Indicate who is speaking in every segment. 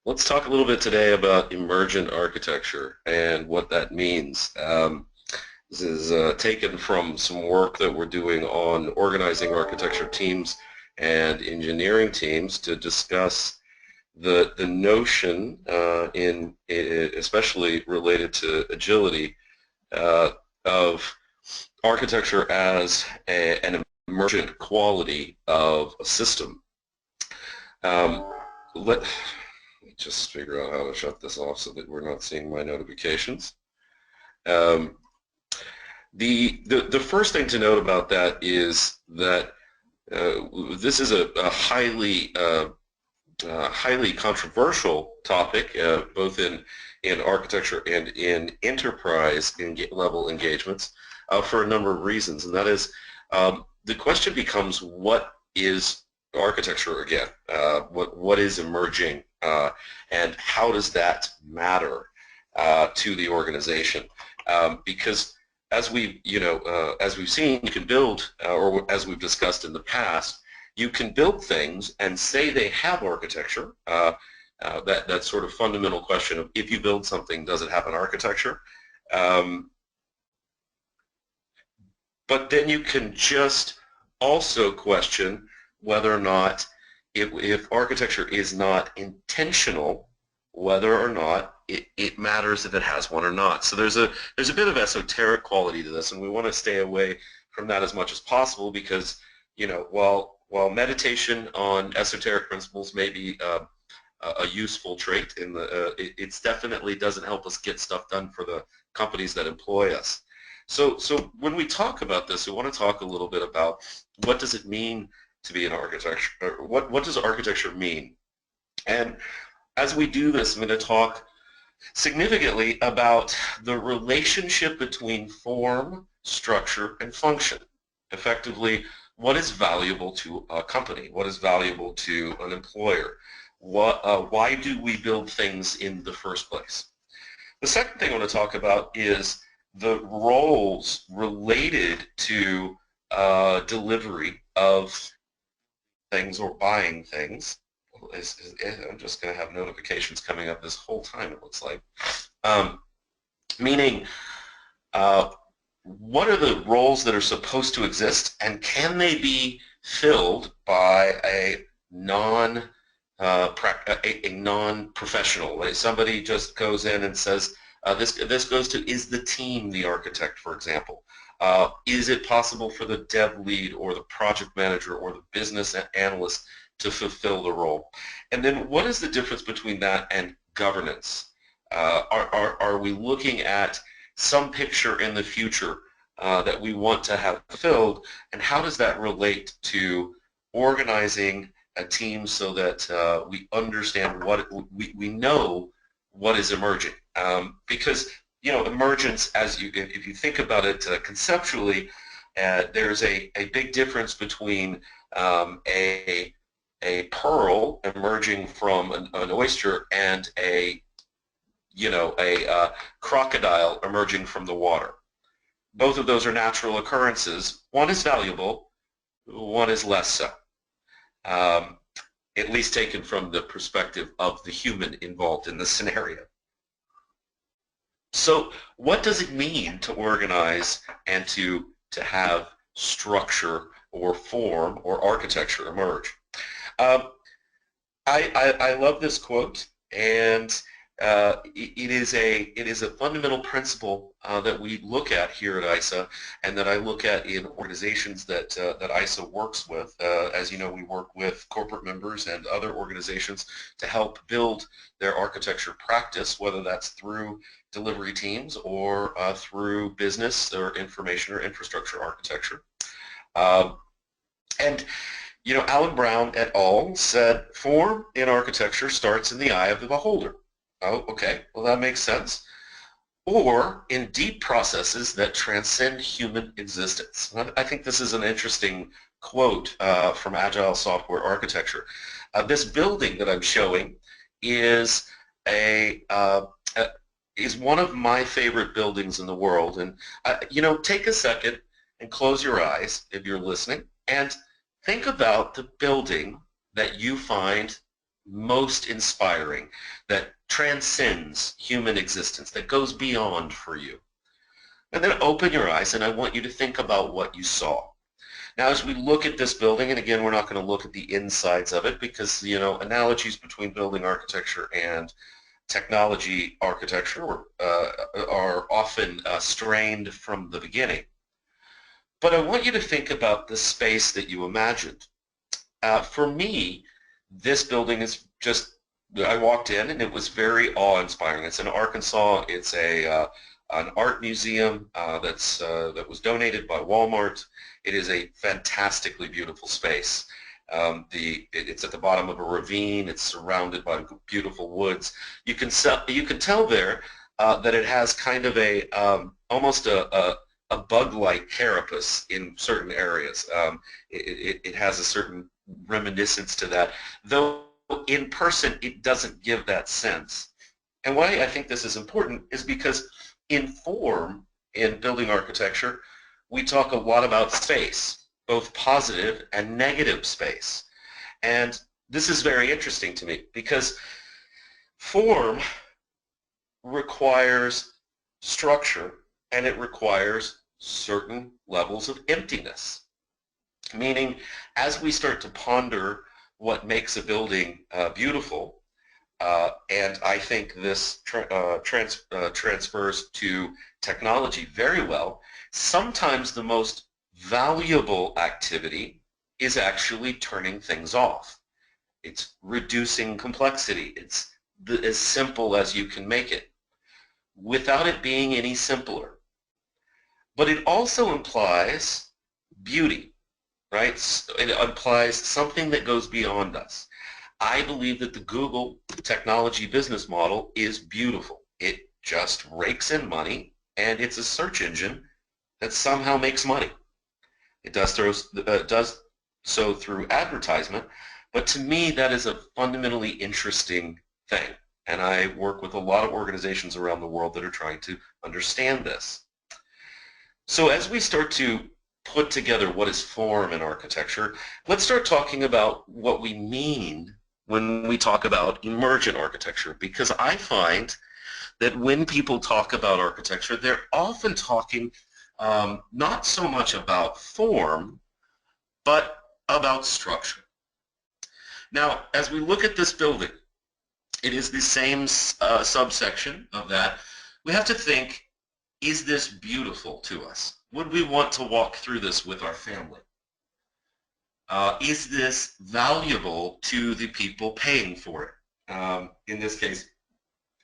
Speaker 1: Let's talk a little bit today about emergent architecture and what that means. This is taken from some work that we're doing on organizing architecture teams and engineering teams to discuss the notion especially related to agility of architecture as an emergent quality of a system. Let me just figure out how to shut this off so that we're not seeing my notifications. The first thing to note about that is that this is a highly controversial topic, both in architecture and in enterprise level engagements, for a number of reasons, and that is the question becomes, what is architecture again? What is emerging, and how does that matter to the organization? Because as we've seen, you can build, or as we've discussed in the past, you can build things and say they have architecture. That sort of fundamental question of, if you build something, does it have an architecture? But then you can just also question whether or not, if architecture is not intentional, whether or not it matters if it has one or not. So there's a bit of esoteric quality to this, and we want to stay away from that as much as possible, because while meditation on esoteric principles may be a useful trait, it definitely doesn't help us get stuff done for the companies that employ us. So when we talk about this, we want to talk a little bit about, what does it mean to be an architecture? Or what does architecture mean? And as we do this, I'm going to talk significantly about the relationship between form, structure, and function. Effectively, what is valuable to a company? What is valuable to an employer? Why do we build things in the first place? The second thing I want to talk about is the roles related to delivery of things or buying things. I'm just going to have notifications coming up this whole time, it looks like. Meaning, what are the roles that are supposed to exist, and can they be filled by a non-professional? Like, somebody just goes in and says, this goes to, is the team the architect, for example? Is it possible for the dev lead or the project manager or the business analyst to fulfill the role? And then what is the difference between that and governance? Are we looking at some picture in the future that we want to have fulfilled, and how does that relate to organizing a team so that we understand we know what is emerging? Because emergence, if you think about it conceptually, there's a big difference between a pearl emerging from an oyster and a crocodile emerging from the water. Both of those are natural occurrences. One is valuable, one is less so. At least taken from the perspective of the human involved in the scenario. So what does it mean to organize and to have structure or form or architecture emerge? I love this quote, and it is a fundamental principle that we look at here at ISA, and that I look at in organizations that ISA works with. As you know, we work with corporate members and other organizations to help build their architecture practice, whether that's through delivery teams or through business or information or infrastructure architecture. And Alan Brown et al. Said, form in architecture starts in the eye of the beholder. Oh, okay, well, that makes sense. Or in deep processes that transcend human existence. I think this is an interesting quote from Agile software architecture. This building that I'm showing is is one of my favorite buildings in the world. And take a second and close your eyes if you're listening, and think about the building that you find most inspiring, that transcends human existence, that goes beyond for you? And then open your eyes, and I want you to think about what you saw. Now, as we look at this building, and again, we're not going to look at the insides of it because, analogies between building architecture and technology architecture are often strained from the beginning. But I want you to think about the space that you imagined. For me, this building is just, I walked in and it was very awe-inspiring. It's in Arkansas. It's an art museum that was donated by Walmart. It is a fantastically beautiful space. It's at the bottom of a ravine. It's surrounded by beautiful woods. You can tell there that it has kind of almost a bug-like carapace in certain areas. It has a certain reminiscence to that, though in person it doesn't give that sense. And why I think this is important is because in form, in building architecture, we talk a lot about space, both positive and negative space. And this is very interesting to me because form requires structure and it requires certain levels of emptiness. Meaning, as we start to ponder what makes a building beautiful, and I think this transfers to technology very well, sometimes the most valuable activity is actually turning things off. It's reducing complexity. It's as simple as you can make it, without it being any simpler. But it also implies beauty, right? It implies something that goes beyond us. I believe that the Google technology business model is beautiful. It just rakes in money, and it's a search engine that somehow makes money. It does so through advertisement, but to me that is a fundamentally interesting thing, and I work with a lot of organizations around the world that are trying to understand this. So as we start to put together what is form in architecture, let's start talking about what we mean when we talk about emergent architecture, because I find that when people talk about architecture, they're often talking not so much about form, but about structure. Now, as we look at this building, it is the same subsection of that. We have to think, is this beautiful to us? Would we want to walk through this with our family? Is this valuable to the people paying for it? In this case,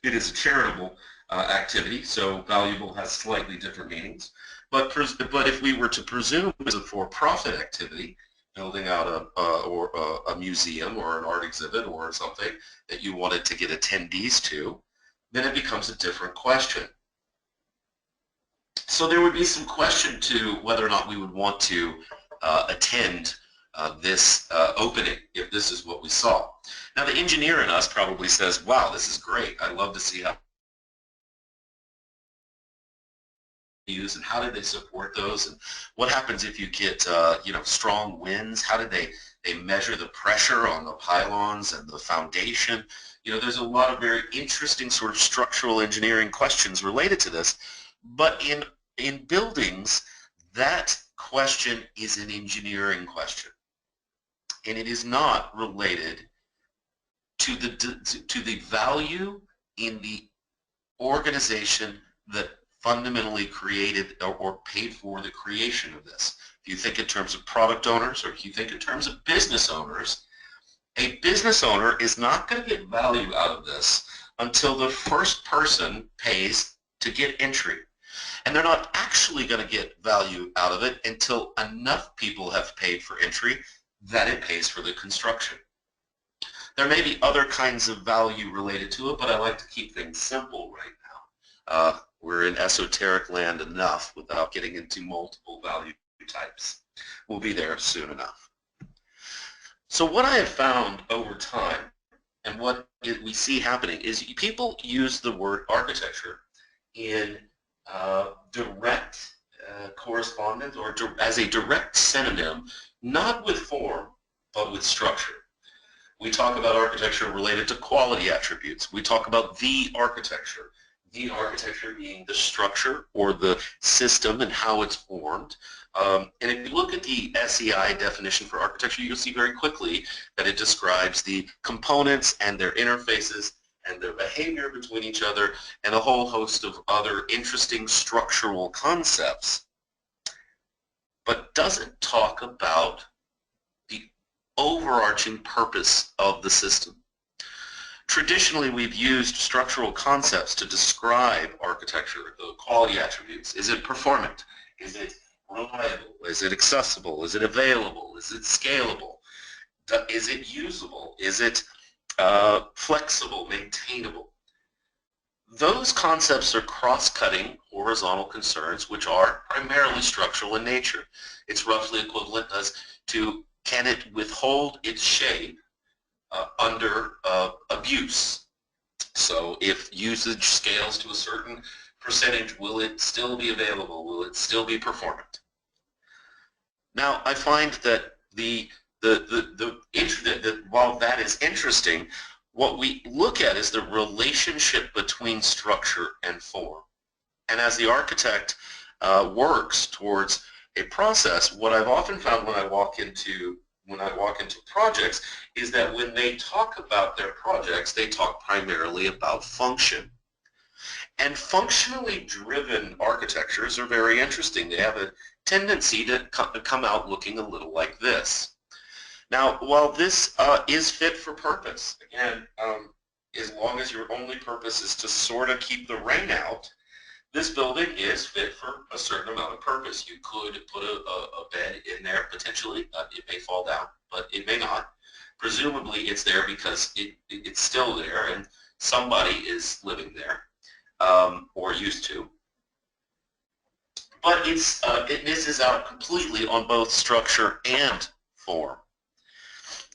Speaker 1: it is a charitable activity, so valuable has slightly different meanings. But if we were to presume it's a for-profit activity, building out a museum or an art exhibit or something that you wanted to get attendees to, then it becomes a different question. So there would be some question to whether or not we would want to attend this opening if this is what we saw. Now the engineer in us probably says, wow, this is great. I'd love to see how use and how did they support those, and what happens if you get strong winds? How did they measure the pressure on the pylons and the foundation? There's a lot of very interesting sort of structural engineering questions related to this, but in buildings, that question is an engineering question, and it is not related to the value in the organization that fundamentally created or paid for the creation of this. If you think in terms of product owners, or if you think in terms of business owners, a business owner is not going to get value out of this until the first person pays to get entry. And they're not actually going to get value out of it until enough people have paid for entry that it pays for the construction. There may be other kinds of value related to it, but I like to keep things simple right now. We're in esoteric land enough without getting into multiple value types. We'll be there soon enough. So what I have found over time, and what we see happening, is people use the word architecture in direct correspondence or as a direct synonym, not with form, but with structure. We talk about architecture related to quality attributes. We talk about the architecture being the structure or the system and how it's formed. And if you look at the SEI definition for architecture, you'll see very quickly that it describes the components and their interfaces and their behavior between each other and a whole host of other interesting structural concepts, but doesn't talk about the overarching purpose of the system. Traditionally, we've used structural concepts to describe architecture, the quality attributes. Is it performant? Is it reliable? Is it accessible? Is it available? Is it scalable? Is it usable? Is it flexible, maintainable? Those concepts are cross-cutting horizontal concerns, which are primarily structural in nature. It's roughly equivalent as to, can it withhold its shape under abuse? So if usage scales to a certain percentage, will it still be available? Will it still be performant? Now, I find that while that is interesting, what we look at is the relationship between structure and form. And as the architect works towards a process, what I've often found when I walk into projects is that when they talk about their projects, they talk primarily about function. And functionally driven architectures are very interesting. They have a tendency to come out looking a little like this. Now, while this is fit for purpose, again, as long as your only purpose is to sort of keep the rain out, this building is fit for a certain amount of purpose. You could put a bed in there potentially. It may fall down, but it may not. Presumably it's there because it's still there and somebody is living there or used to. But it misses out completely on both structure and form.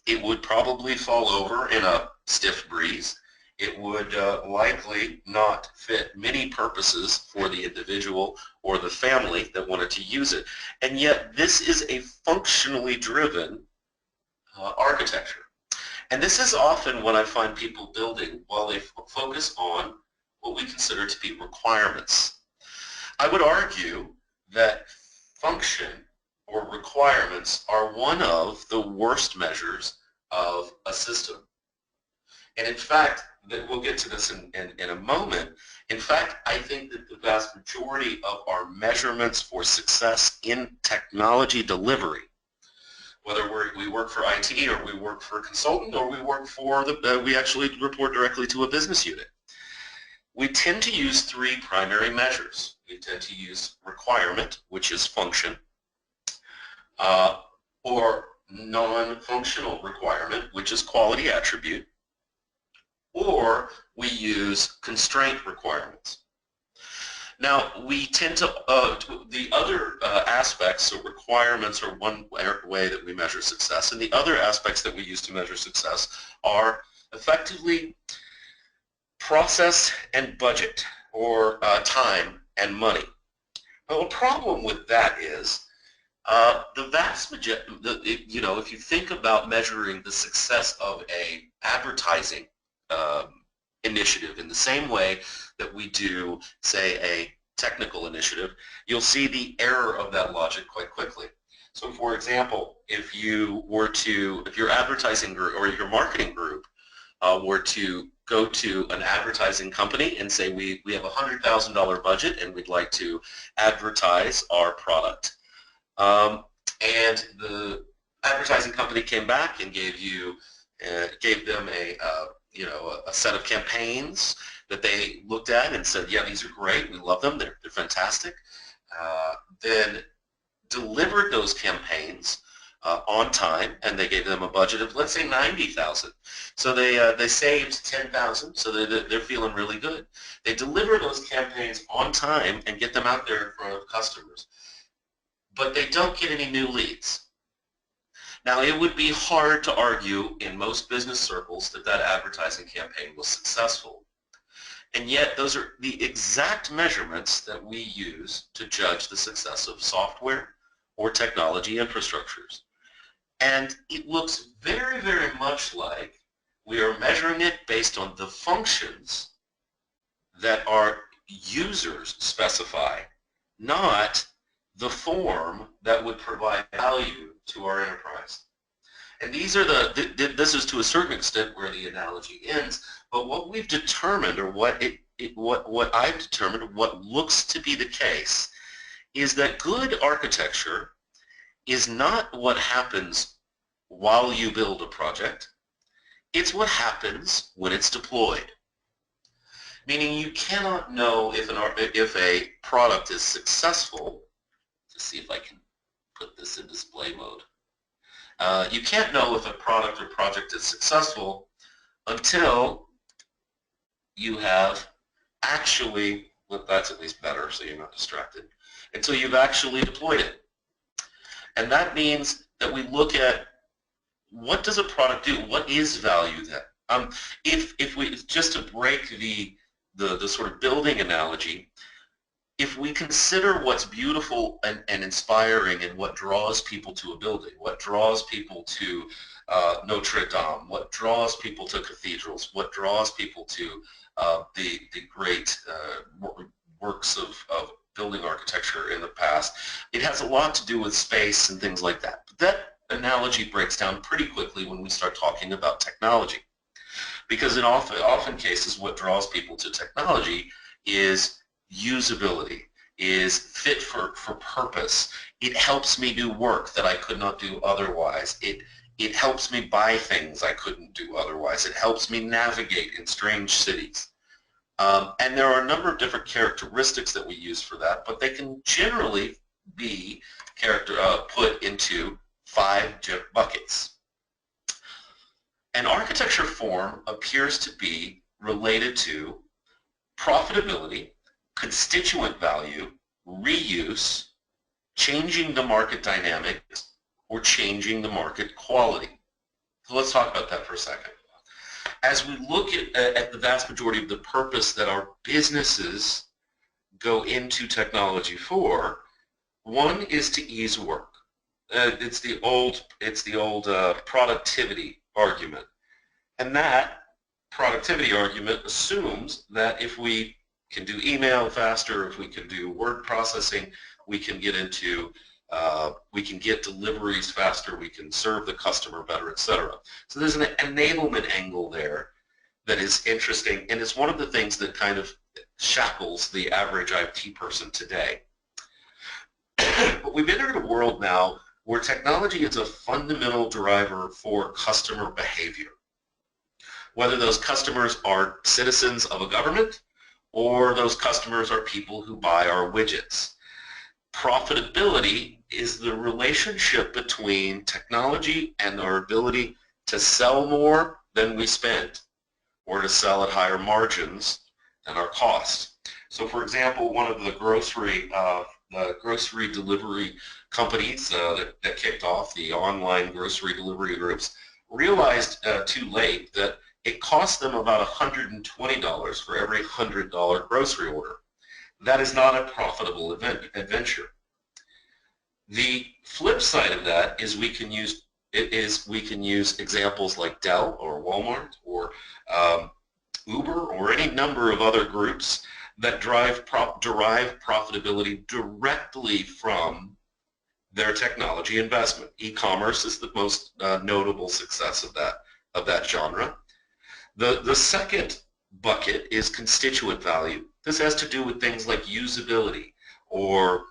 Speaker 1: It would probably fall over in a stiff breeze. It would likely not fit many purposes for the individual or the family that wanted to use it. And yet this is a functionally driven architecture. And this is often what I find people building while they focus on what we consider to be requirements. I would argue that function or requirements are one of the worst measures of a system. And in fact, we'll get to this in a moment. In fact, I think that the vast majority of our measurements for success in technology delivery, whether we work for IT or we work for a consultant or we work for we actually report directly to a business unit, we tend to use three primary measures. We tend to use requirement, which is function, or non-functional requirement, which is quality attribute, or we use constraint requirements. Now, we tend to, the other aspects, so requirements are one way that we measure success, and the other aspects that we use to measure success are effectively process and budget, or time and money. Well, the problem with that is the vast majority, if you think about measuring the success of a advertising initiative in the same way that we do, say, a technical initiative, you'll see the error of that logic quite quickly. So, for example, if your advertising group or your marketing group were to go to an advertising company and say, we have a $100,000 budget and we'd like to advertise our product. And the advertising company came back and gave them a set of campaigns that they looked at and said, yeah, these are great, we love them, they're fantastic. Then delivered those campaigns on time, and they gave them a budget of, let's say, $90,000. So they saved $10,000, so they're feeling really good. They deliver those campaigns on time and get them out there in front of customers, but they don't get any new leads. Now, it would be hard to argue in most business circles that that advertising campaign was successful. And yet, those are the exact measurements that we use to judge the success of software or technology infrastructures. And it looks very, very much like we are measuring it based on the functions that our users specify, not the form that would provide value to our enterprise. And these are this is to a certain extent where the analogy ends, but what we've determined, or what I've determined, what looks to be the case, is that good architecture is not what happens while you build a project, it's what happens when it's deployed. Meaning you cannot know if a product is successful. Let's see if I can put this in display mode. You can't know if a product or project is successful until you have actually, well, that's at least better so you're not distracted, until you've actually deployed it. And that means that we look at what does a product do? What is value then? If we, just to break the sort of building analogy, if we consider what's beautiful and inspiring and what draws people to a building, what draws people to Notre Dame, what draws people to cathedrals, what draws people to the great works of building architecture in the past, it has a lot to do with space and things like that. But that analogy breaks down pretty quickly when we start talking about technology. Because in often cases, what draws people to technology is usability, is fit for purpose. It helps me do work that I could not do otherwise. It helps me buy things I couldn't do otherwise. It helps me navigate in strange cities. And there are a number of different characteristics that we use for that, but they can generally be put into 5 buckets. An architecture form appears to be related to profitability, constituent value, reuse, changing the market dynamics, or changing the market quality. So let's talk about that for a second. As we look at the vast majority of the purpose that our businesses go into technology for, one is to ease work. It's the old productivity argument. And that productivity argument assumes that if we can do email faster, if we can do word processing, we can get deliveries faster, we can serve the customer better, etc. So there's an enablement angle there that is interesting, and it's one of the things that kind of shackles the average IT person today. But we've entered a world now where technology is a fundamental driver for customer behavior. Whether those customers are citizens of a government or those customers are people who buy our widgets. Profitability is the relationship between technology and our ability to sell more than we spend, or to sell at higher margins than our cost. So for example, one of the grocery delivery companies that kicked off, the online grocery delivery groups, realized too late that it cost them about $120 for every $100 grocery order. That is not a profitable adventure. The flip side of that is we can use examples like Dell or Walmart or Uber or any number of other groups that derive profitability directly from their technology investment. E-commerce is the most notable success of that genre. The second bucket is constituent value. This has to do with things like usability or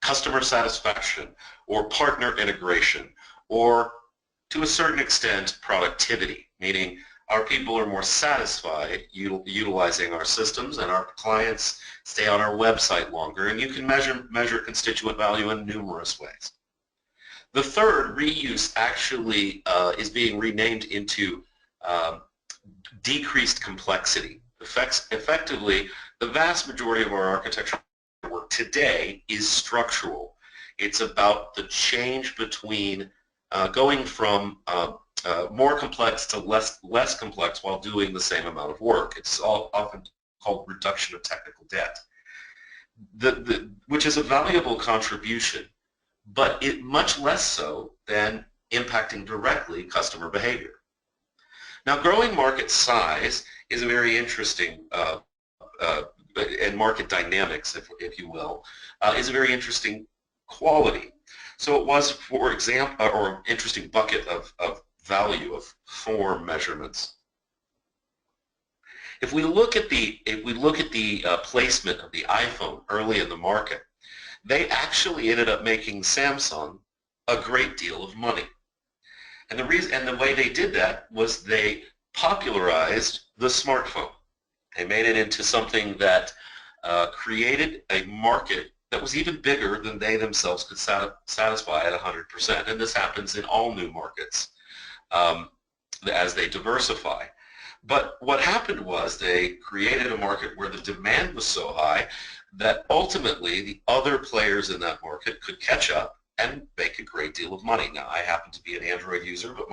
Speaker 1: customer satisfaction or partner integration, or to a certain extent productivity, meaning our people are more satisfied utilizing our systems and our clients stay on our website longer, and you can measure constituent value in numerous ways. The third, reuse, actually is being renamed into decreased complexity. Effectively, the vast majority of our architectural work today is structural. It's about the change between going from more complex to less complex while doing the same amount of work. It's often called reduction of technical debt, which is a valuable contribution. but it much less so than impacting directly customer behavior. Now, growing market size is a very interesting, uh, and market dynamics, if you will, is a very interesting quality. So it was, for example, or interesting bucket of value of form measurements. If we look at the placement of the iPhone early in the market, they actually ended up making Samsung a great deal of money. And the way they did that was they popularized the smartphone. They made it into something that created a market that was even bigger than they themselves could satisfy at 100%. And this happens in all new markets as they diversify. But what happened was they created a market where the demand was so high that ultimately the other players in that market could catch up and make a great deal of money. Now, I happen to be an Android user, but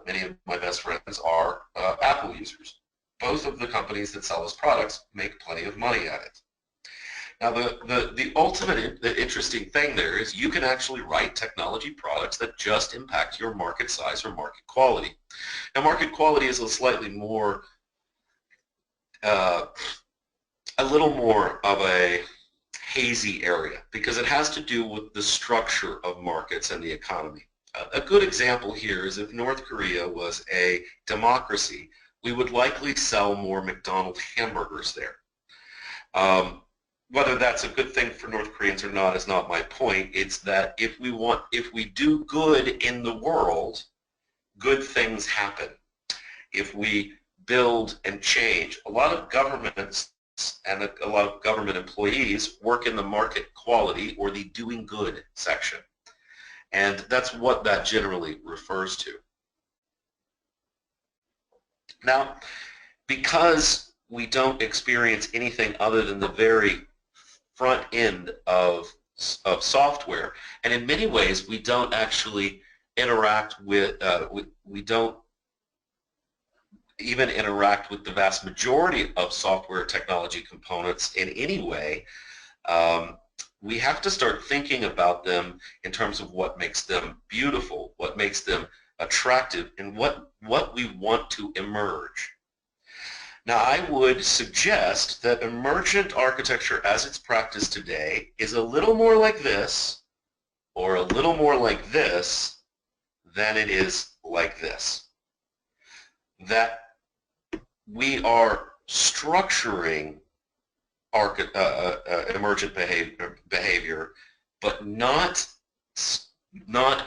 Speaker 1: many of my best friends are Apple users. Both of the companies that sell us products make plenty of money at it. Now, the ultimate interesting thing there is you can actually write technology products that just impact your market size or market quality. Now, market quality is a slightly more, a little more of a hazy area because it has to do with the structure of markets and the economy. A good example here is if North Korea was a democracy, we would likely sell more McDonald's hamburgers there. Whether that's a good thing for North Koreans or not is not my point. It's that if we do good in the world, good things happen. If we build and change, a lot of governments and a lot of government employees work in the market quality or the doing good section. And that's what that generally refers to. Now, because we don't experience anything other than the very front end of software, and in many ways we don't actually interact with, we don't even interact with the vast majority of software technology components in any way, we have to start thinking about them in terms of what makes them beautiful, what makes them attractive, and what we want to emerge. Now, I would suggest that emergent architecture as it's practiced today is a little more like this or a little more like this than it is like this. That we are structuring emergent behavior, but not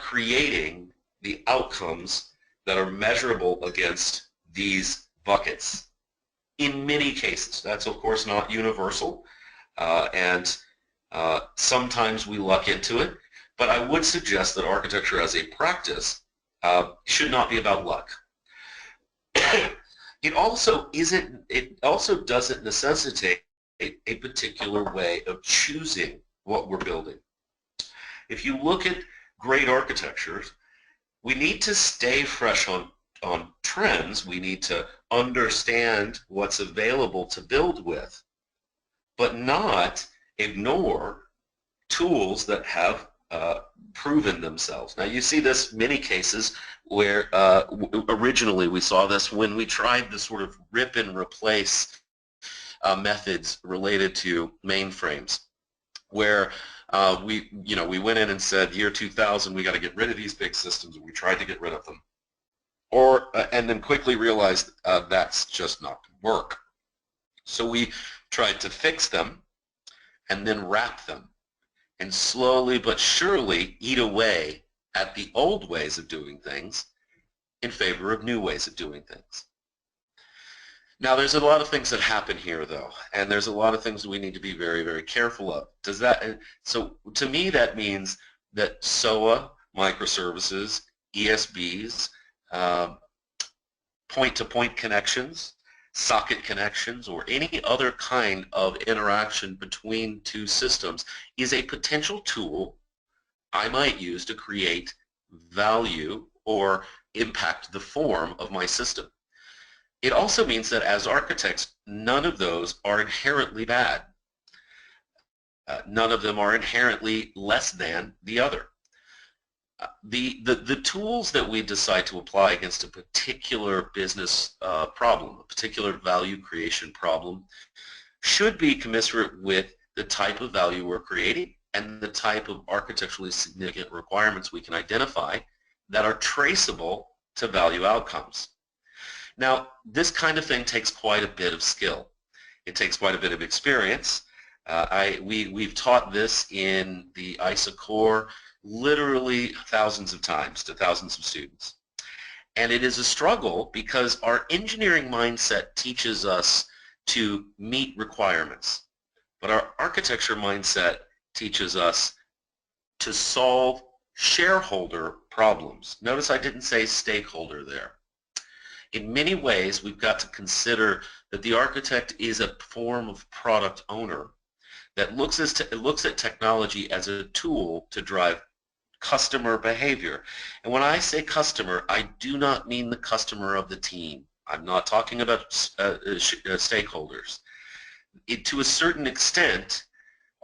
Speaker 1: creating the outcomes that are measurable against these buckets. In many cases, that's of course not universal, and sometimes we luck into it, but I would suggest that architecture as a practice should not be about luck. It also doesn't necessitate a particular way of choosing what we're building. If you look at great architectures, we need to stay fresh on trends. We need to understand what's available to build with, but not ignore tools that have proven themselves. Now, you see this many cases where originally we saw this when we tried the sort of rip and replace methods related to mainframes, where we went in and said, year 2000, we got to get rid of these big systems, and we tried to get rid of them. And then quickly realized that's just not going to work. So we tried to fix them and then wrap them and slowly but surely eat away at the old ways of doing things in favor of new ways of doing things. Now, there's a lot of things that happen here, though, and there's a lot of things that we need to be very, very careful of. So to me, that means that SOA, microservices, ESBs, point-to-point connections, socket connections, or any other kind of interaction between two systems is a potential tool I might use to create value or impact the form of my system. It also means that as architects, none of those are inherently bad. None of them are inherently less than the other. The tools that we decide to apply against a particular business problem, a particular value creation problem, should be commensurate with the type of value we're creating and the type of architecturally significant requirements we can identify that are traceable to value outcomes. Now, this kind of thing takes quite a bit of skill. It takes quite a bit of experience. We've taught this in the ISA core literally thousands of times to thousands of students. And it is a struggle because our engineering mindset teaches us to meet requirements, but our architecture mindset teaches us to solve shareholder problems. Notice I didn't say stakeholder there. In many ways, we've got to consider that the architect is a form of product owner that looks at technology as a tool to drive customer behavior. And when I say customer, I do not mean the customer of the team. I'm not talking about stakeholders. To a certain extent,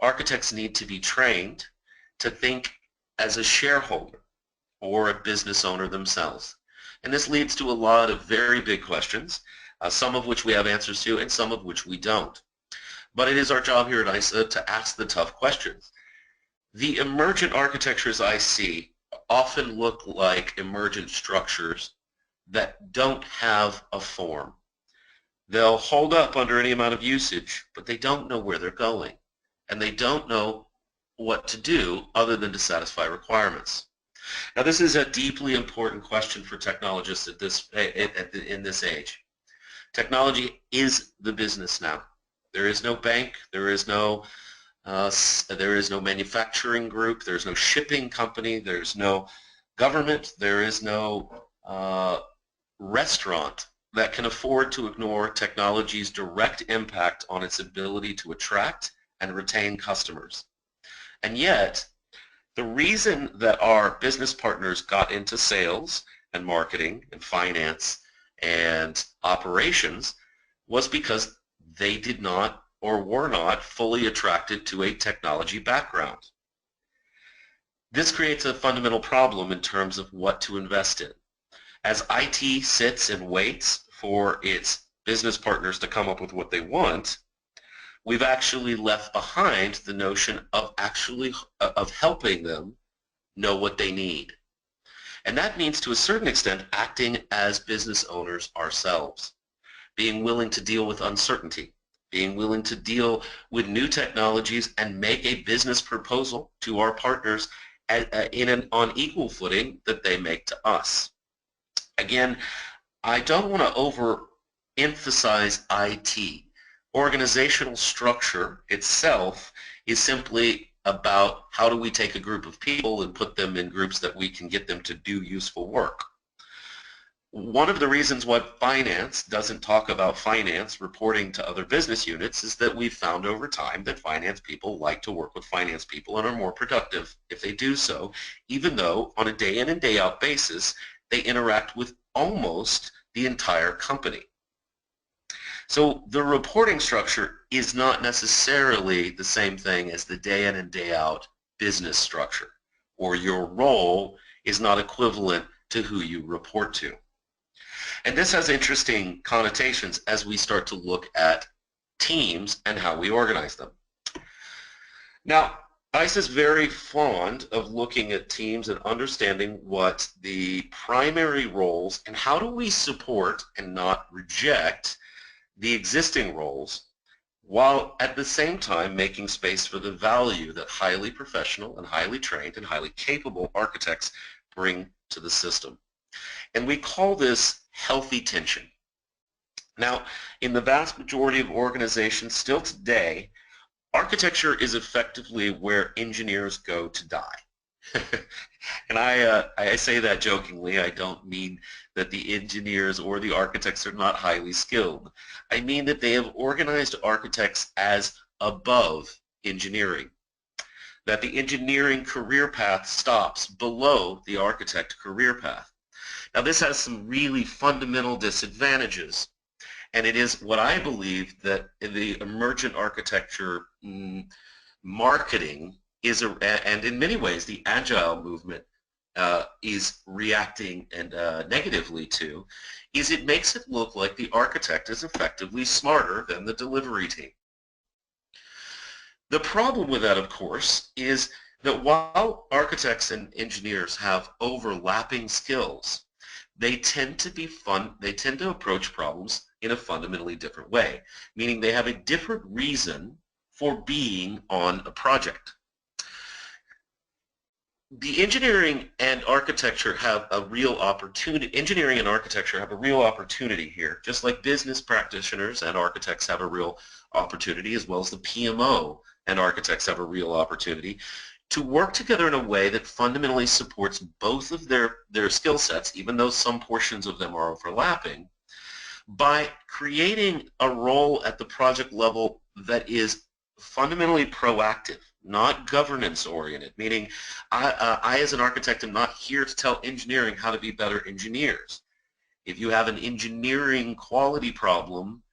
Speaker 1: architects need to be trained to think as a shareholder or a business owner themselves. And this leads to a lot of very big questions, some of which we have answers to and some of which we don't. But it is our job here at ISA to ask the tough questions. The emergent architectures I see often look like emergent structures that don't have a form. They'll hold up under any amount of usage, but they don't know where they're going, and they don't know what to do other than to satisfy requirements. Now, this is a deeply important question for technologists in this age. Technology is the business now. There is no bank, there is no manufacturing group, there's no shipping company, there's no government, there is no restaurant that can afford to ignore technology's direct impact on its ability to attract and retain customers. And yet, the reason that our business partners got into sales and marketing and finance and operations was because they did not or were not fully attracted to a technology background. This creates a fundamental problem in terms of what to invest in. As IT sits and waits for its business partners to come up with what they want, we've actually left behind the notion of helping them know what they need. And that means, to a certain extent, acting as business owners ourselves, being willing to deal with uncertainty, being willing to deal with new technologies and make a business proposal to our partners on equal footing that they make to us. Again, I don't want to overemphasize IT. Organizational structure itself is simply about how do we take a group of people and put them in groups that we can get them to do useful work. One of the reasons why finance doesn't talk about finance reporting to other business units is that we've found over time that finance people like to work with finance people and are more productive if they do so, even though on a day in and day out basis they interact with almost the entire company. So the reporting structure is not necessarily the same thing as the day in and day out business structure, or your role is not equivalent to who you report to. And this has interesting connotations as we start to look at teams and how we organize them. Now, ISA is very fond of looking at teams and understanding what the primary roles and how do we support and not reject the existing roles while at the same time making space for the value that highly professional and highly trained and highly capable architects bring to the system. And we call this healthy tension. Now, in the vast majority of organizations still today, architecture is effectively where engineers go to die. And I say that jokingly. I don't mean that the engineers or the architects are not highly skilled. I mean that they have organized architects as above engineering, that the engineering career path stops below the architect career path. Now, this has some really fundamental disadvantages, and it is what I believe that the emergent architecture marketing is, and in many ways the Agile movement is reacting and negatively to, is it makes it look like the architect is effectively smarter than the delivery team. The problem with that, of course, is that while architects and engineers have overlapping skills, they tend to approach problems in a fundamentally different way, meaning they have a different reason for being on a project. The engineering and architecture have a real opportunity. Engineering and architecture have a real opportunity here, just like business practitioners and architects have a real opportunity, as well as the PMO and architects have a real opportunity to work together in a way that fundamentally supports both of their skill sets, even though some portions of them are overlapping, by creating a role at the project level that is fundamentally proactive, not governance-oriented, meaning I as an architect am not here to tell engineering how to be better engineers. If you have an engineering quality problem,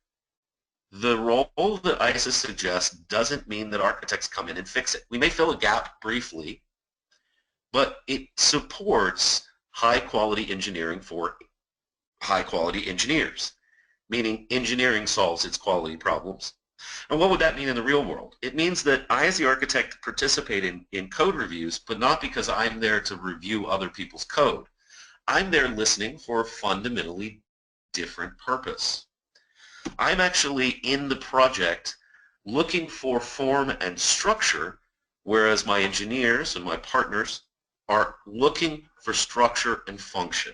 Speaker 1: the role that ISA suggests doesn't mean that architects come in and fix it. We may fill a gap briefly, but it supports high-quality engineering for high-quality engineers, meaning engineering solves its quality problems. And what would that mean in the real world? It means that I, as the architect, participate in code reviews, but not because I'm there to review other people's code. I'm there listening for a fundamentally different purpose. I'm actually in the project looking for form and structure, whereas my engineers and my partners are looking for structure and function.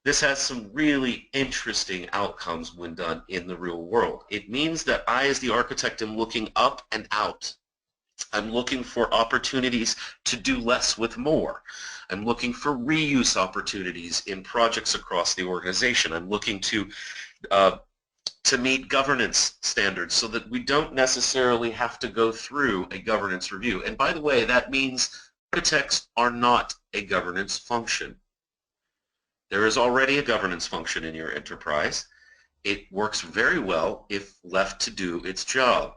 Speaker 1: This has some really interesting outcomes when done in the real world. It means that I, as the architect, am looking up and out. I'm looking for opportunities to do less with more. I'm looking for reuse opportunities in projects across the organization. I'm looking to meet governance standards so that we don't necessarily have to go through a governance review. And by the way, that means architects are not a governance function. There is already a governance function in your enterprise. It works very well if left to do its job.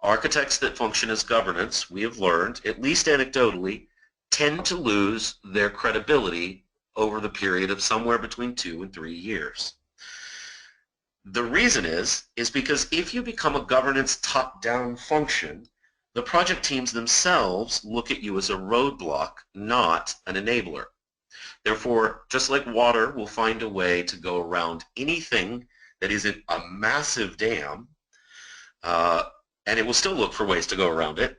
Speaker 1: Architects that function as governance, we have learned, at least anecdotally, tend to lose their credibility over the period of somewhere between 2 and 3 years. The reason is because if you become a governance top-down function, the project teams themselves look at you as a roadblock, not an enabler. Therefore, just like water will find a way to go around anything that isn't a massive dam, and it will still look for ways to go around it,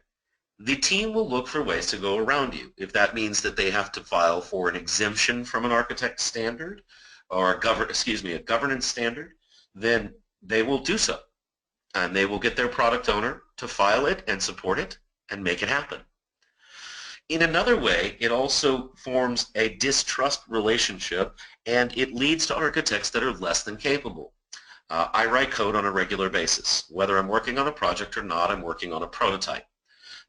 Speaker 1: the team will look for ways to go around you. If that means that they have to file for an exemption from an architect standard or a governance standard, then they will do so. And they will get their product owner to file it and support it and make it happen. In another way, it also forms a distrust relationship, and it leads to architects that are less than capable. I write code on a regular basis. Whether I'm working on a project or not, I'm working on a prototype.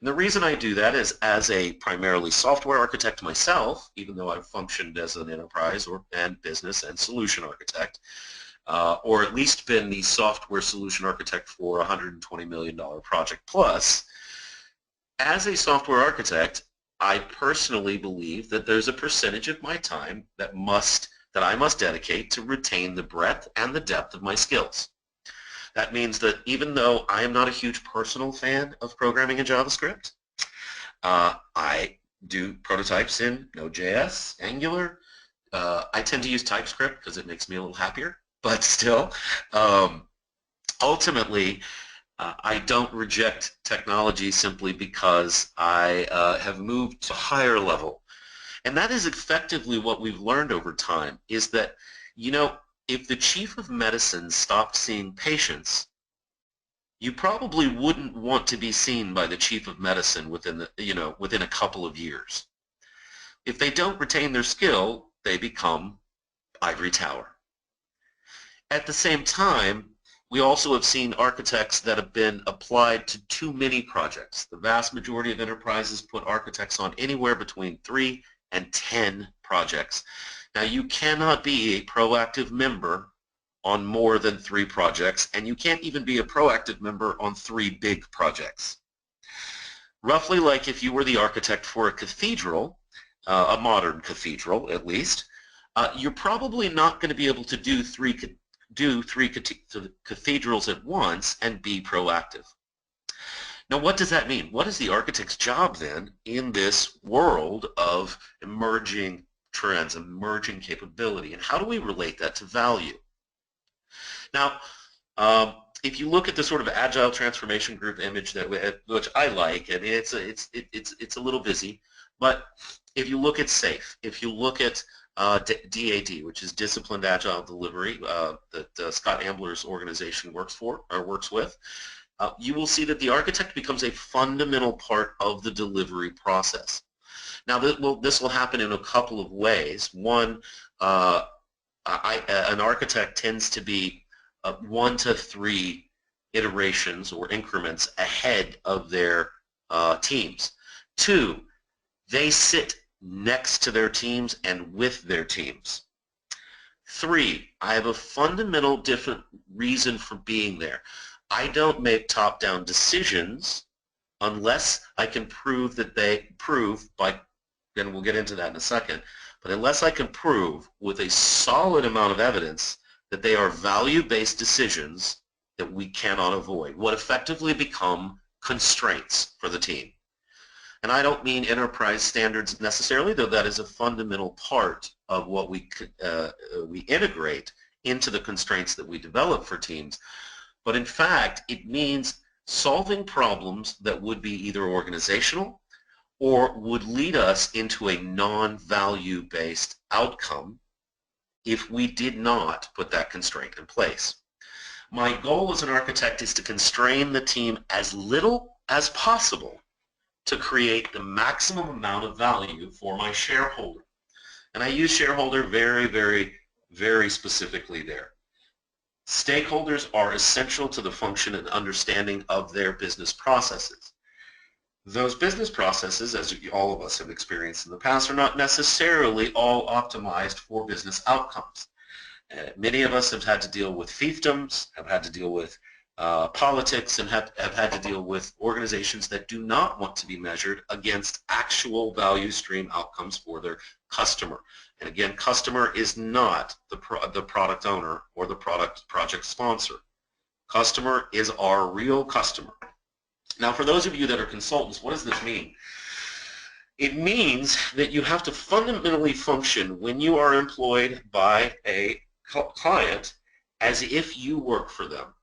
Speaker 1: And the reason I do that is, as a primarily software architect myself, even though I've functioned as an enterprise and business and solution architect, or at least been the software solution architect for a $120 million project plus, as a software architect, I personally believe that there's a percentage of my time that I must dedicate to retain the breadth and the depth of my skills. That means that even though I am not a huge personal fan of programming in JavaScript, I do prototypes in Node.js, Angular. I tend to use TypeScript because it makes me a little happier, but still, ultimately, I don't reject technology simply because I have moved to a higher level. And that is effectively what we've learned over time, is that, if the chief of medicine stopped seeing patients, you probably wouldn't want to be seen by the chief of medicine within a couple of years. If they don't retain their skill, they become ivory tower. At the same time, we also have seen architects that have been applied to too many projects. The vast majority of enterprises put architects on anywhere between 3 and 10 projects. Now, you cannot be a proactive member on more than 3 projects, and you can't even be a proactive member on 3 big projects. Roughly like if you were the architect for a cathedral, a modern cathedral at least, you're probably not going to be able to do three cathedrals at once and be proactive. Now, what does that mean? What is the architect's job then in this world of emerging trends, emerging capability, and how do we relate that to value? Now, if you look at the sort of Agile transformation group image which I like, and it's a little busy, but if you look at SAFE, if you look at DAD, which is Disciplined Agile Delivery, that Scott Ambler's organization works with, you will see that the architect becomes a fundamental part of the delivery process. Now, this will happen in a couple of ways. One, an architect tends to be 1 to 3 iterations or increments ahead of their teams. 2, they sit next to their teams and with their teams. 3, I have a fundamental different reason for being there. I don't make top-down decisions unless I can prove that and we'll get into that in a second, but unless I can prove with a solid amount of evidence that they are value-based decisions that we cannot avoid, what effectively become constraints for the team. And I don't mean enterprise standards necessarily, though that is a fundamental part of what we integrate into the constraints that we develop for teams. But in fact, it means solving problems that would be either organizational or would lead us into a non-value-based outcome if we did not put that constraint in place. My goal as an architect is to constrain the team as little as possible to create the maximum amount of value for my shareholder. And I use shareholder very, very, very specifically there. Stakeholders are essential to the function and understanding of their business processes. Those business processes, as all of us have experienced in the past, are not necessarily all optimized for business outcomes. Many of us have had to deal with fiefdoms, have had to deal with politics, and have had to deal with organizations that do not want to be measured against actual value stream outcomes for their customer. And again, customer is not the product owner or the project sponsor. Customer is our real customer. Now, for those of you that are consultants, what does this mean? It means that you have to fundamentally function when you are employed by a client as if you work for them.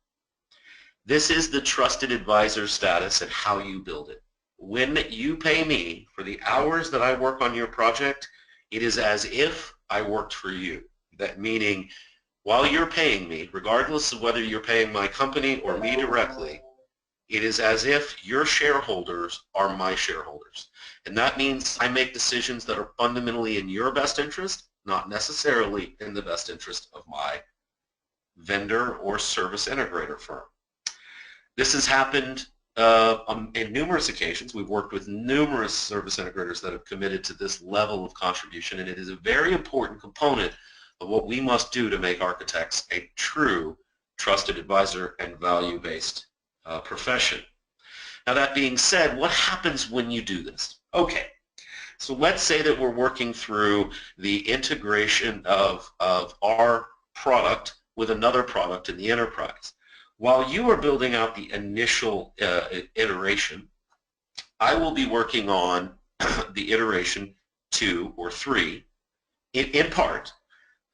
Speaker 1: This is the trusted advisor status and how you build it. When you pay me for the hours that I work on your project, it is as if I worked for you. That meaning, while you're paying me, regardless of whether you're paying my company or me directly, it is as if your shareholders are my shareholders. And that means I make decisions that are fundamentally in your best interest, not necessarily in the best interest of my vendor or service integrator firm. This has happened in numerous occasions. We've worked with numerous service integrators that have committed to this level of contribution, and it is a very important component of what we must do to make architects a true trusted advisor and value-based profession. Now, that being said, what happens when you do this? Okay, so let's say that we're working through the integration of our product with another product in the enterprise. While you are building out the initial iteration, I will be working on the iteration 2 or 3 in part.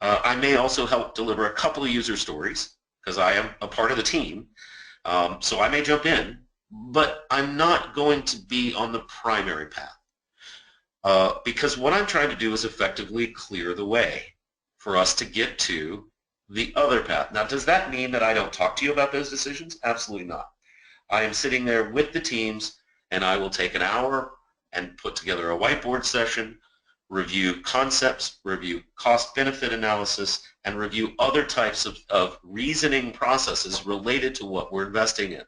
Speaker 1: I may also help deliver a couple of user stories because I am a part of the team. So I may jump in, but I'm not going to be on the primary path because what I'm trying to do is effectively clear the way for us to get to the other path. Now, does that mean that I don't talk to you about those decisions? Absolutely not. I am sitting there with the teams, and I will take an hour and put together a whiteboard session, review concepts, review cost-benefit analysis, and review other types of reasoning processes related to what we're investing in.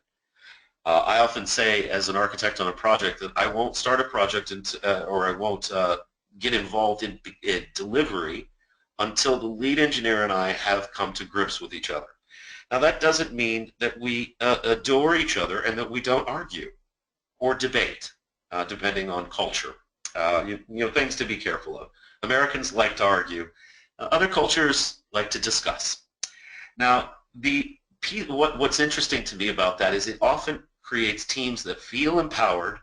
Speaker 1: I often say as an architect on a project that I won't start a project or I won't get involved in delivery until the lead engineer and I have come to grips with each other. Now, that doesn't mean that we adore each other and that we don't argue or debate. depending on culture. Things to be careful of. Americans like to argue. Other cultures like to discuss. Now, what's interesting to me about that is it often creates teams that feel empowered,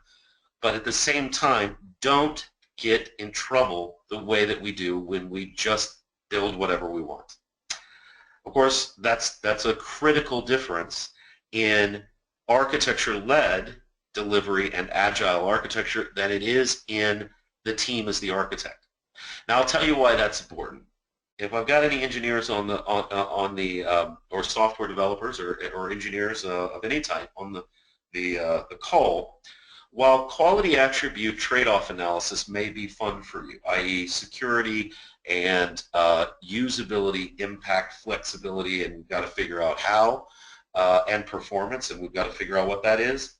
Speaker 1: but at the same time don't get in trouble the way that we do when we just build whatever we want. Of course, that's a critical difference in architecture-led delivery and agile architecture than it is in the team as the architect. Now, I'll tell you why that's important. If I've got any engineers on the or software developers or engineers of any type on the call, while quality attribute trade-off analysis may be fun for you, i.e. security and usability, impact, flexibility, and we've got to figure out how, and performance, and we've got to figure out what that is,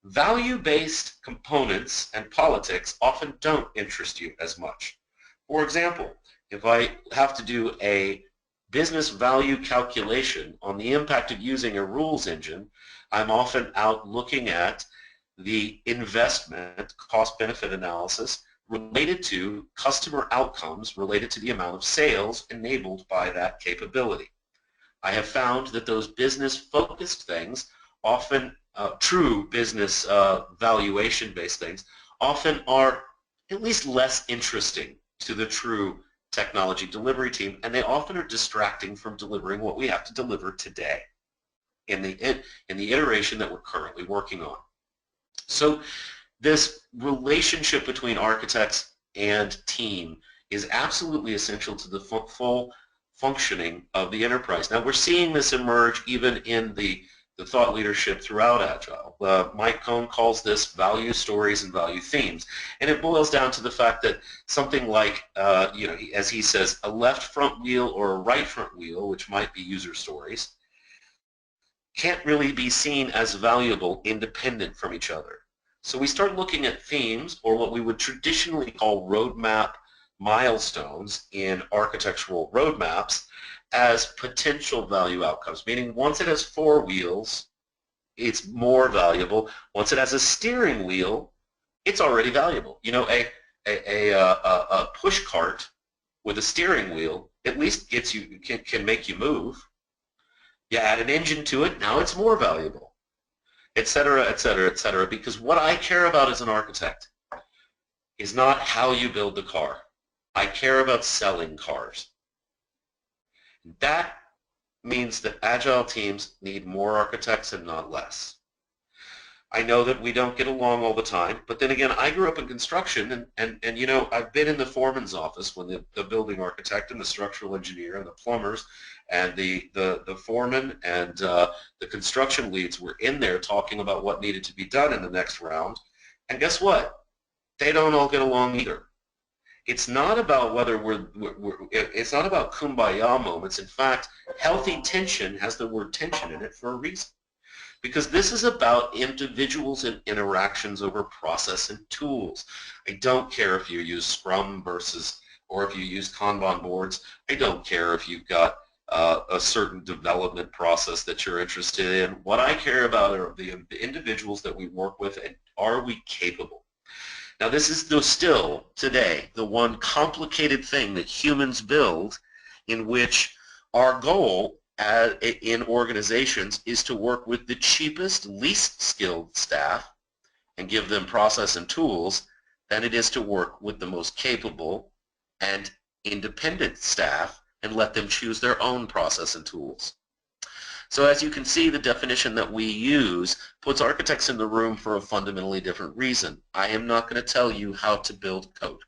Speaker 1: value-based components and politics often don't interest you as much. For example, if I have to do a business value calculation on the impact of using a rules engine, I'm often out looking at the investment cost-benefit analysis related to customer outcomes related to the amount of sales enabled by that capability. I have found that those business-focused things, often true business valuation-based things, often are at least less interesting to the true technology delivery team, and they often are distracting from delivering what we have to deliver today in the iteration that we're currently working on. So this relationship between architects and team is absolutely essential to the full functioning of the enterprise. Now we're seeing this emerge even in the thought leadership throughout Agile. Mike Cohn calls this value stories and value themes, and it boils down to the fact that something like, as he says, a left front wheel or a right front wheel, which might be user stories, can't really be seen as valuable independent from each other. So we start looking at themes, or what we would traditionally call roadmap milestones in architectural roadmaps, as potential value outcomes, meaning once it has 4 wheels, it's more valuable. Once it has a steering wheel, it's already valuable. A push cart with a steering wheel at least gets you can make you move. You add an engine to it, now it's more valuable, et cetera, et cetera, et cetera. Because what I care about as an architect is not how you build the car. I care about selling cars. That means that Agile teams need more architects and not less. I know that we don't get along all the time, but then again, I grew up in construction, and I've been in the foreman's office when the building architect and the structural engineer and the plumbers and the foreman and the construction leads were in there talking about what needed to be done in the next round, and guess what? They don't all get along either. It's not about whether it's not about kumbaya moments. In fact, healthy tension has the word tension in it for a reason. Because this is about individuals and interactions over process and tools. I don't care if you use Scrum or if you use Kanban boards. I don't care if you've got a certain development process that you're interested in. What I care about are the individuals that we work with, and are we capable? Now this is still, today, the one complicated thing that humans build, in which our goal in organizations is to work with the cheapest, least skilled staff and give them process and tools than it is to work with the most capable and independent staff and let them choose their own process and tools. So as you can see, the definition that we use puts architects in the room for a fundamentally different reason. I am not going to tell you how to build code.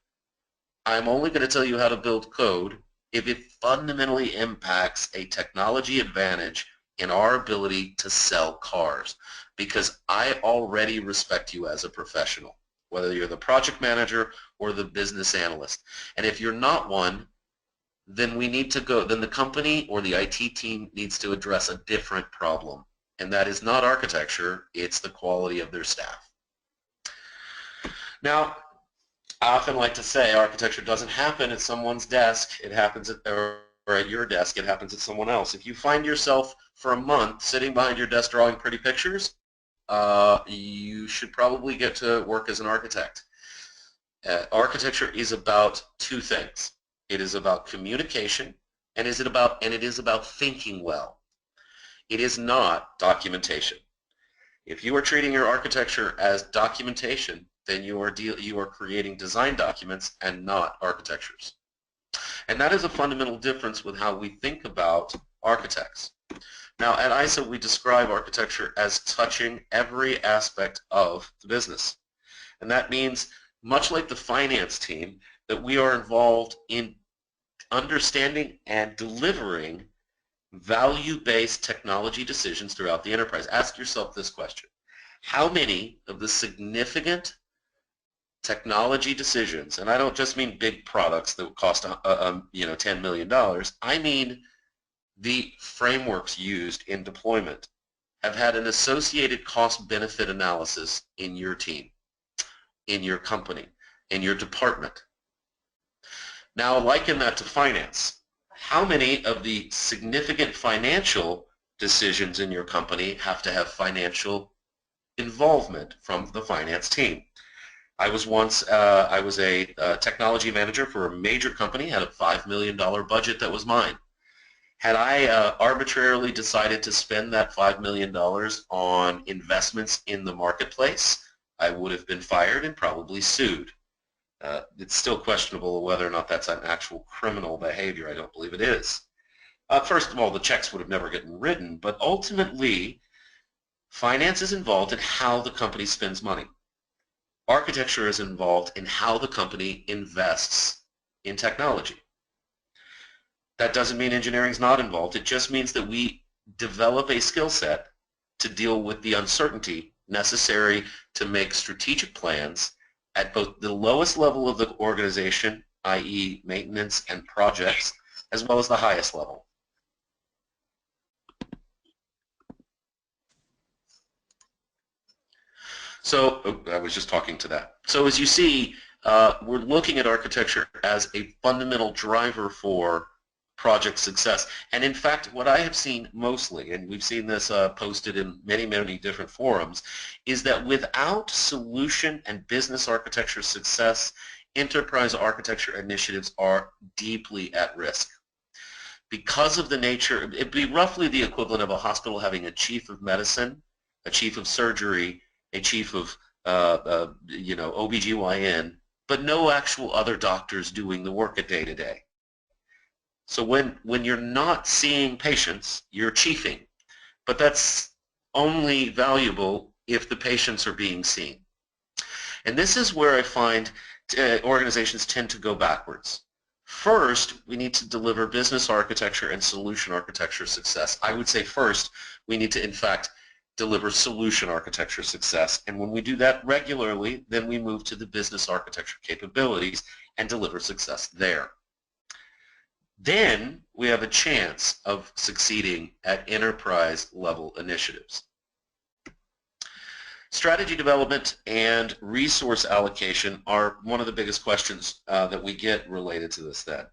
Speaker 1: I'm only going to tell you how to build code if it fundamentally impacts a technology advantage in our ability to sell cars, because I already respect you as a professional, whether you're the project manager or the business analyst. And if you're not one, then the company or the IT team needs to address a different problem. And that is not architecture, it's the quality of their staff. Now, I often like to say architecture doesn't happen at someone's desk, it happens or at your desk, it happens at someone else. If you find yourself for a month sitting behind your desk drawing pretty pictures, you should probably get to work as an architect. Architecture is about two things. It is about communication, and it is about thinking well. It is not documentation. If you are treating your architecture as documentation, then you are creating design documents and not architectures. And that is a fundamental difference with how we think about architects. Now, at ISA, we describe architecture as touching every aspect of the business. And that means, much like the finance team, that we are involved in understanding and delivering value-based technology decisions throughout the enterprise. Ask yourself this question. How many of the significant technology decisions, and I don't just mean big products that cost $10 million, I mean the frameworks used in deployment, have had an associated cost-benefit analysis in your team, in your company, in your department? Now liken that to finance. How many of the significant financial decisions in your company have to have financial involvement from the finance team? I was a technology manager for a major company, had a $5 million budget that was mine. Had I arbitrarily decided to spend that $5 million on investments in the marketplace, I would have been fired and probably sued. It's still questionable whether or not that's an actual criminal behavior. I don't believe it is. First of all, the checks would have never gotten written, but ultimately, finance is involved in how the company spends money. Architecture is involved in how the company invests in technology. That doesn't mean engineering is not involved. It just means that we develop a skill set to deal with the uncertainty necessary to make strategic plans at both the lowest level of the organization, i.e. maintenance and projects, as well as the highest level. So, I was just talking to that. So as you see, we're looking at architecture as a fundamental driver for project success. And in fact, what I have seen mostly, and we've seen this posted in many, many different forums, is that without solution and business architecture success, enterprise architecture initiatives are deeply at risk. Because of the nature, it'd be roughly the equivalent of a hospital having a chief of medicine, a chief of surgery, a chief of OBGYN, but no actual other doctors doing the work at day to day. So when you're not seeing patients, you're chiefing, but that's only valuable if the patients are being seen. And this is where I find organizations tend to go backwards. First, we need to deliver business architecture and solution architecture success. I would say first, we need to, in fact, deliver solution architecture success. And when we do that regularly, then we move to the business architecture capabilities and deliver success there. Then we have a chance of succeeding at enterprise level initiatives. Strategy development and resource allocation are one of the biggest questions that we get related to this then.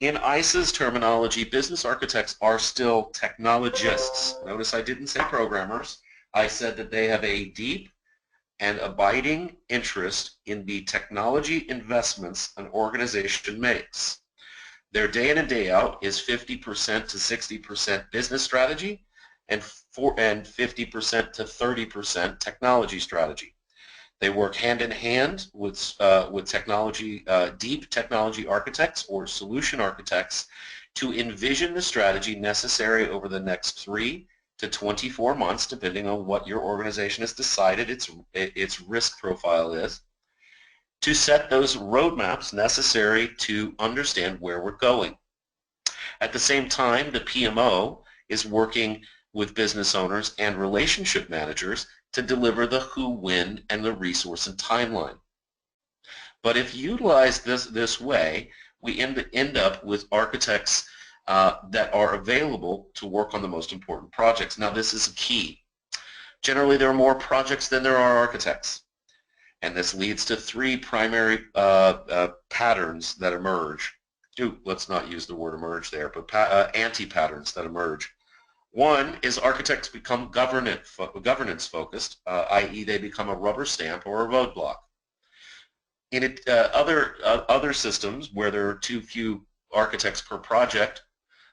Speaker 1: In ISA's terminology, business architects are still technologists. Notice I didn't say programmers. I said that they have a deep and abiding interest in the technology investments an organization makes. Their day in and day out is 50% to 60% business strategy and 50% to 30% technology strategy. They work hand in hand with technology, deep technology architects or solution architects to envision the strategy necessary over the next 3 to 24 months, depending on what your organization has decided its risk profile is, to set those roadmaps necessary to understand where we're going. At the same time, the PMO is working with business owners and relationship managers to deliver the who, when, and the resource and timeline. But if utilized this way, we end up with architects that are available to work on the most important projects. Now, this is key. Generally, there are more projects than there are architects. And this leads to 3 primary patterns that emerge. Let's not use the word emerge there, but anti-patterns that emerge. One is architects become governance focused, i.e. they become a rubber stamp or a roadblock. In other systems where there are too few architects per project,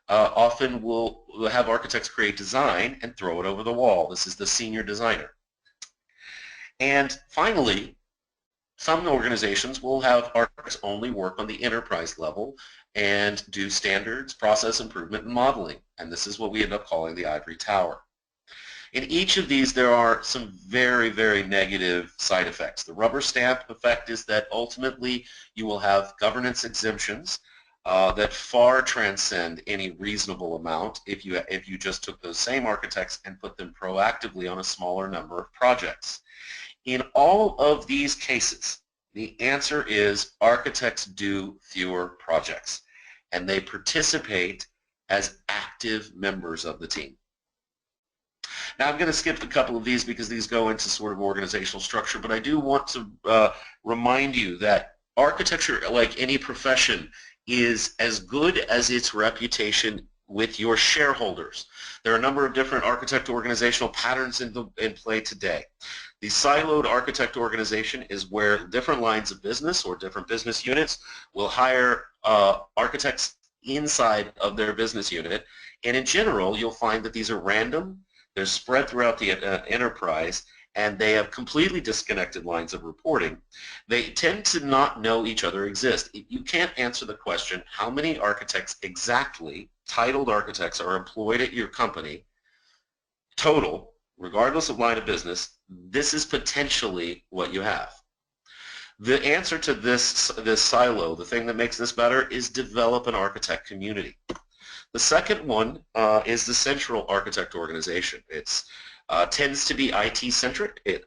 Speaker 1: often we'll have architects create design and throw it over the wall. This is the senior designer. And finally, some organizations will have architects only work on the enterprise level and do standards, process improvement, and modeling. And this is what we end up calling the ivory tower. In each of these, there are some very, very negative side effects. The rubber stamp effect is that ultimately you will have governance exemptions that far transcend any reasonable amount if you just took those same architects and put them proactively on a smaller number of projects. In all of these cases, the answer is architects do fewer projects, and they participate as active members of the team. Now I'm going to skip a couple of these because these go into sort of organizational structure, but I do want to remind you that architecture, like any profession, is as good as its reputation with your shareholders. There are a number of different architect organizational patterns in play today. The siloed architect organization is where different lines of business or different business units will hire architects inside of their business unit, and in general you'll find that these are random. They're spread throughout the enterprise, and they have completely disconnected lines of reporting. They tend to not know each other exist. You can't answer the question, how many architects exactly, titled architects, are employed at your company, total, regardless of line of business. This is potentially what you have. The answer to this silo, the thing that makes this better, is develop an architect community. The second one is the central architect organization. It tends to be IT-centric. It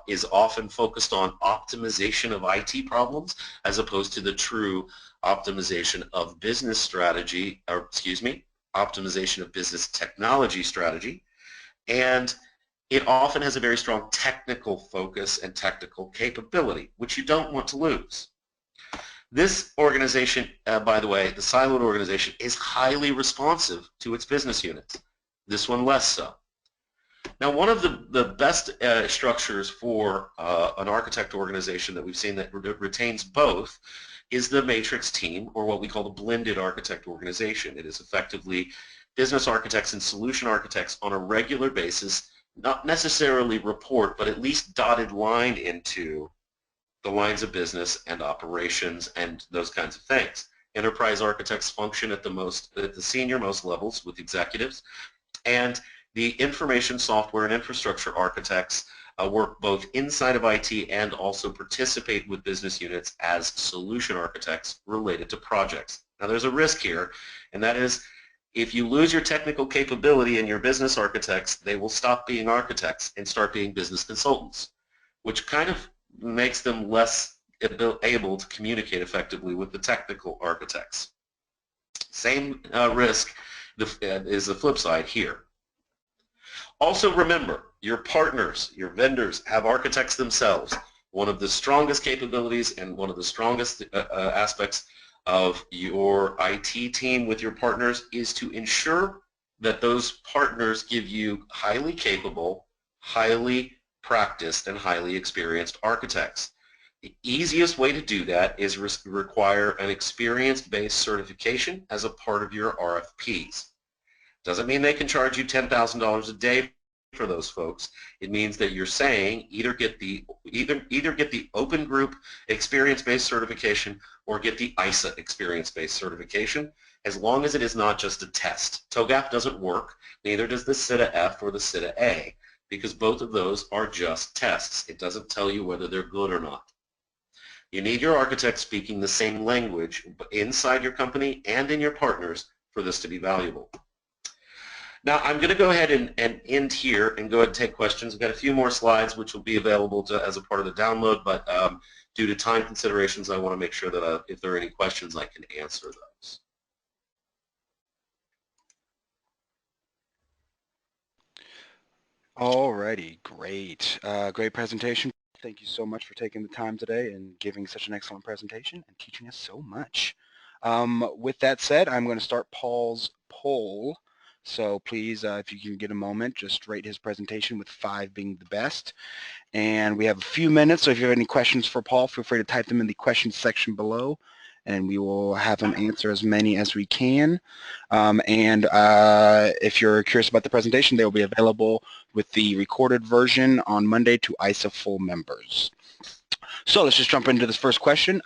Speaker 1: is often focused on optimization of IT problems as opposed to the true optimization of business strategy, or excuse me, optimization of business technology strategy. And it often has a very strong technical focus and technical capability, which you don't want to lose. This organization, by the way, the siloed organization, is highly responsive to its business units. This one less so. Now, one of the best structures for an architect organization that we've seen that retains both is the matrix team, or what we call the blended architect organization. It is effectively business architects and solution architects on a regular basis, not necessarily report, but at least dotted line into the lines of business and operations and those kinds of things. Enterprise architects function at the senior most levels with executives, and the information software and infrastructure architects work both inside of IT and also participate with business units as solution architects related to projects. Now there's a risk here, and that is if you lose your technical capability in your business architects, they will stop being architects and start being business consultants, which kind of makes them less able to communicate effectively with the technical architects. Same risk is the flip side here. Also remember, your partners, your vendors have architects themselves. One of the strongest capabilities and one of the strongest aspects of your IT team with your partners is to ensure that those partners give you highly capable, highly practiced, and highly experienced architects. The easiest way to do that is require an experience-based certification as a part of your RFPs. Doesn't mean they can charge you $10,000 a day for those folks. It means that you're saying either get the Open Group experience-based certification or get the ISA experience-based certification, as long as it is not just a test. TOGAF doesn't work, neither does the CITA F or the CITA A, because both of those are just tests. It doesn't tell you whether they're good or not. You need your architect speaking the same language inside your company and in your partners for this to be valuable. Now I'm going to go ahead and end here and go ahead and take questions. I've got a few more slides which will be available as a part of the download, but due to time considerations I want to make sure that if there are any questions I can answer those.
Speaker 2: Alrighty, great. Great presentation. Thank you so much for taking the time today and giving such an excellent presentation and teaching us so much. With that said, I'm going to start Paul's poll. So please, if you can get a moment, just rate his presentation with 5 being the best. And we have a few minutes, so if you have any questions for Paul, feel free to type them in the questions section below, and we will have him answer as many as we can. If you're curious about the presentation, they will be available with the recorded version on Monday to ISA full members. So let's just jump into this first question.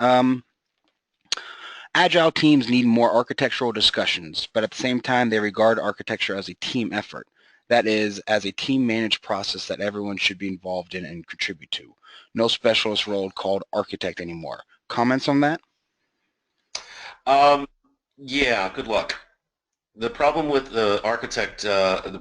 Speaker 2: Agile teams need more architectural discussions, but at the same time, they regard architecture as a team effort. That is, as a team-managed process that everyone should be involved in and contribute to. No specialist role called architect anymore. Comments on that?
Speaker 1: Yeah, good luck. The problem with the architect,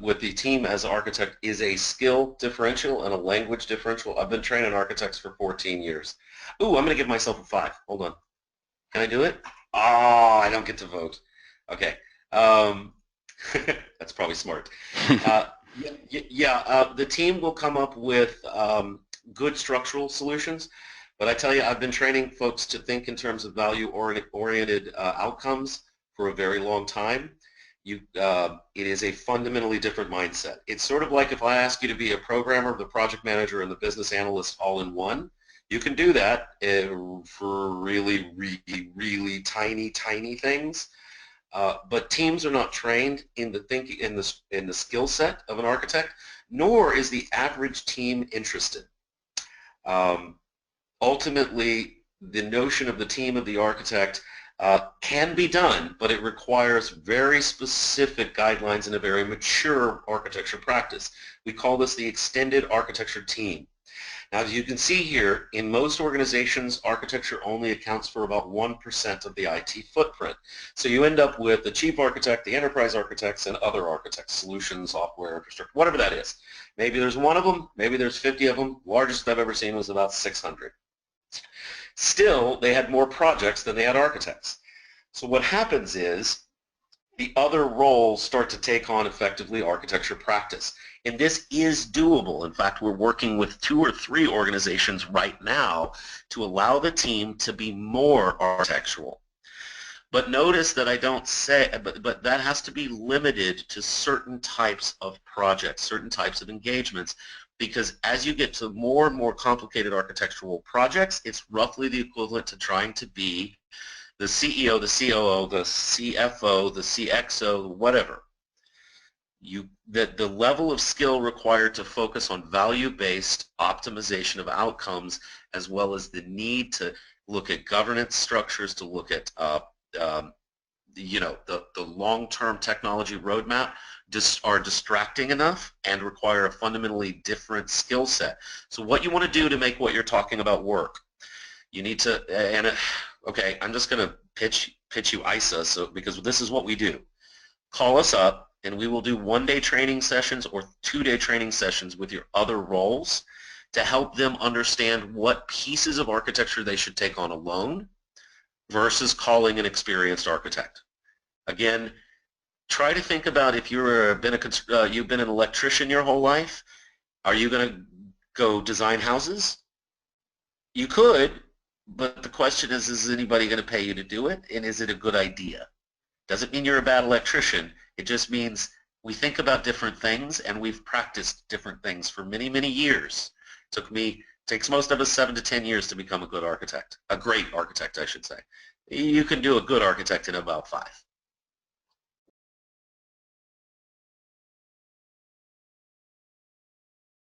Speaker 1: with the team as architect, is a skill differential and a language differential. I've been training architects for 14 years. Ooh, I'm going to give myself a 5. Hold on. Can I do it? Oh, I don't get to vote. Okay. That's probably smart. The team will come up with good structural solutions, but I tell you, I've been training folks to think in terms of value-oriented outcomes for a very long time. It is a fundamentally different mindset. It's sort of like if I ask you to be a programmer, the project manager, and the business analyst all in one. You can do that for really, really, really tiny, tiny things. But teams are not trained in the thinking in the skill set of an architect, nor is the average team interested. Ultimately, the notion of the team of the architect can be done, but it requires very specific guidelines and a very mature architecture practice. We call this the extended architecture team. Now, as you can see here, in most organizations, architecture only accounts for about 1% of the IT footprint. So you end up with the chief architect, the enterprise architects, and other architects, solutions, software, infrastructure, whatever that is. Maybe there's one of them, maybe there's 50 of them. Largest I've ever seen was about 600. Still, they had more projects than they had architects. So what happens is the other roles start to take on effectively architecture practice. And this is doable. In fact, we're working with 2 or 3 organizations right now to allow the team to be more architectural. But notice that I don't say, but that has to be limited to certain types of projects, certain types of engagements, because as you get to more and more complicated architectural projects, it's roughly the equivalent to trying to be the CEO, the COO, the CFO, the CXO, whatever. The level of skill required to focus on value-based optimization of outcomes, as well as the need to look at governance structures, to look at the long-term technology roadmap, are distracting enough and require a fundamentally different skill set. So what you want to do to make what you're talking about work, you need to, okay, I'm just going to pitch you ISA, because this is what we do. Call us up, and we will do 1-day training sessions or 2-day training sessions with your other roles to help them understand what pieces of architecture they should take on alone versus calling an experienced architect. Again, try to think about if you've been an electrician your whole life, are you going to go design houses? You could, but the question is anybody going to pay you to do it, and is it a good idea? Doesn't mean you're a bad electrician. It just means we think about different things, and we've practiced different things for many, many years. Takes most of us 7 to 10 years to become a good architect, a great architect, I should say. You can do a good architect in about 5.